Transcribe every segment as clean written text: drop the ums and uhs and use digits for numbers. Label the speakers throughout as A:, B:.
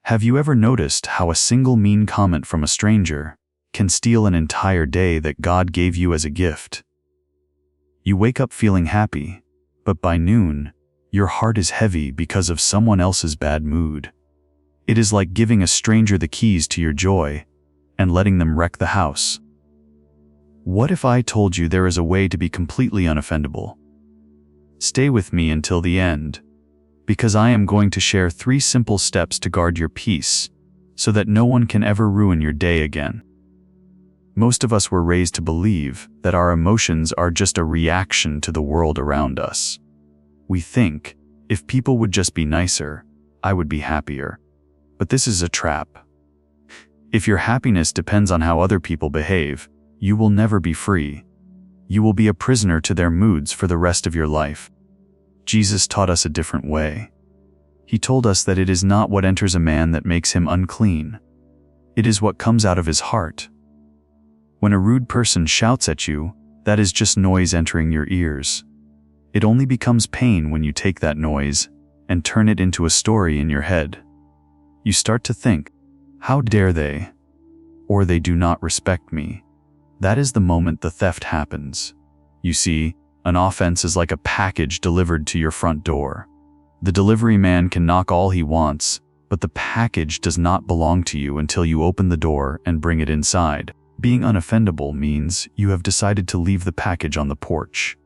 A: Have you ever noticed how a single mean comment from a stranger can steal an entire day that God gave you as a gift? You wake up feeling happy, but by noon, your heart is heavy because of someone else's bad mood. It is like giving a stranger the keys to your joy and letting them wreck the house. What if I told you there is a way to be completely unoffendable? Stay with me until the end, because I am going to share 3 simple steps to guard your peace so that no one can ever ruin your day again. Most of us were raised to believe that our emotions are just a reaction to the world around us. We think, if people would just be nicer, I would be happier. But this is a trap. If your happiness depends on how other people behave, you will never be free. You will be a prisoner to their moods for the rest of your life. Jesus taught us a different way. He told us that it is not what enters a man that makes him unclean. It is what comes out of his heart. When a rude person shouts at you, that is just noise entering your ears. It only becomes pain when you take that noise and turn it into a story in your head. You start to think, how dare they? Or they do not respect me. That is the moment the theft happens. You see, an offense is like a package delivered to your front door. The delivery man can knock all he wants, but the package does not belong to you until you open the door and bring it inside. Being unoffendable means you have decided to leave the package on the porch.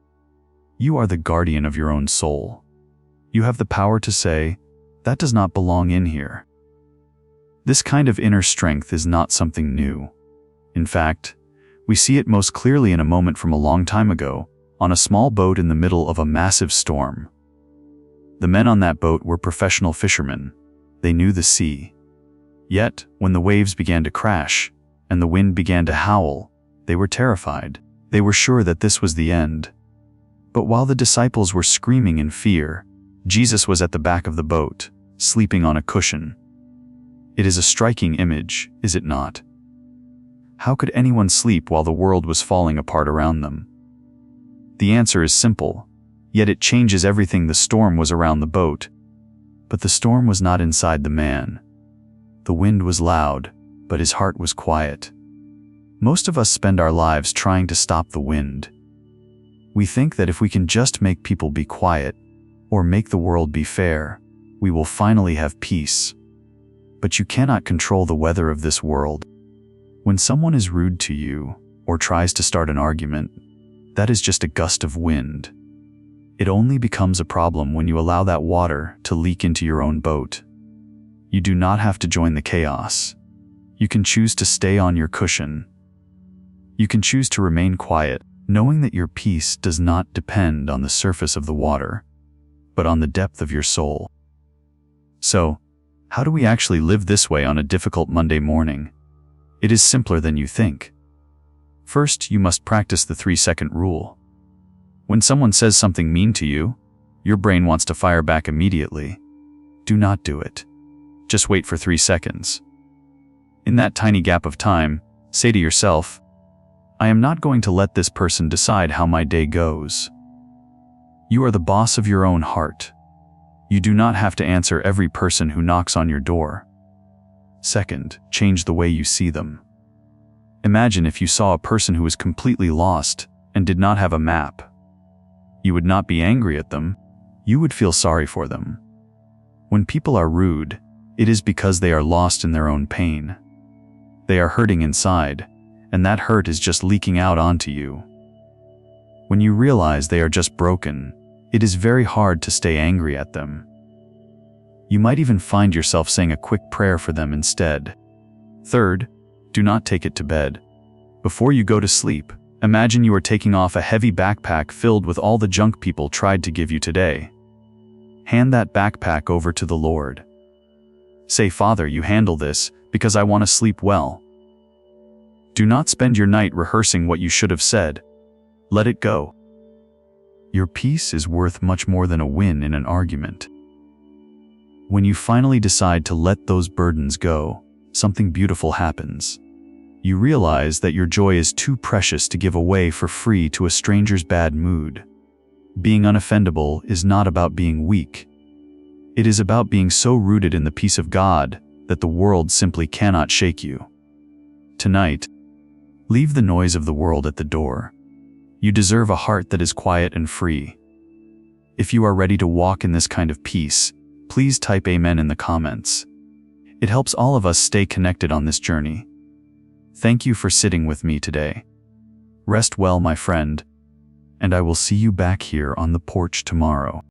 A: You are the guardian of your own soul. You have the power to say, that does not belong in here. This kind of inner strength is not something new. In fact, we see it most clearly in a moment from a long time ago, on a small boat in the middle of a massive storm. The men on that boat were professional fishermen. They knew the sea. Yet, when the waves began to crash, and the wind began to howl, they were terrified. They were sure that this was the end. But while the disciples were screaming in fear, Jesus was at the back of the boat, sleeping on a cushion. It is a striking image, is it not? How could anyone sleep while the world was falling apart around them? The answer is simple, yet it changes everything. The storm was around the boat, but the storm was not inside the man. The wind was loud, but his heart was quiet. Most of us spend our lives trying to stop the wind. We think that if we can just make people be quiet, or make the world be fair, we will finally have peace. But you cannot control the weather of this world. When someone is rude to you, or tries to start an argument, that is just a gust of wind. It only becomes a problem when you allow that water to leak into your own boat. You do not have to join the chaos. You can choose to stay on your cushion. You can choose to remain quiet, knowing that your peace does not depend on the surface of the water, but on the depth of your soul. So, how do we actually live this way on a difficult Monday morning? It is simpler than you think. First, you must practice the 3-second rule. When someone says something mean to you, your brain wants to fire back immediately. Do not do it. Just wait for 3 seconds. In that tiny gap of time, say to yourself, I am not going to let this person decide how my day goes. You are the boss of your own heart. You do not have to answer every person who knocks on your door. Second, change the way you see them. Imagine if you saw a person who was completely lost and did not have a map. You would not be angry at them. You would feel sorry for them. When people are rude, it is because they are lost in their own pain. They are hurting inside, and that hurt is just leaking out onto you. When you realize they are just broken, it is very hard to stay angry at them. You might even find yourself saying a quick prayer for them instead. Third, do not take it to bed. Before you go to sleep, imagine you are taking off a heavy backpack filled with all the junk people tried to give you today. Hand that backpack over to the Lord. Say, Father, you handle this, because I want to sleep well. Do not spend your night rehearsing what you should have said. Let it go. Your peace is worth much more than a win in an argument. When you finally decide to let those burdens go, something beautiful happens. You realize that your joy is too precious to give away for free to a stranger's bad mood. Being unoffendable is not about being weak. It is about being so rooted in the peace of God that the world simply cannot shake you. Tonight, leave the noise of the world at the door. You deserve a heart that is quiet and free. If you are ready to walk in this kind of peace, please type Amen in the comments. It helps all of us stay connected on this journey. Thank you for sitting with me today. Rest well, my friend, and I will see you back here on the porch tomorrow.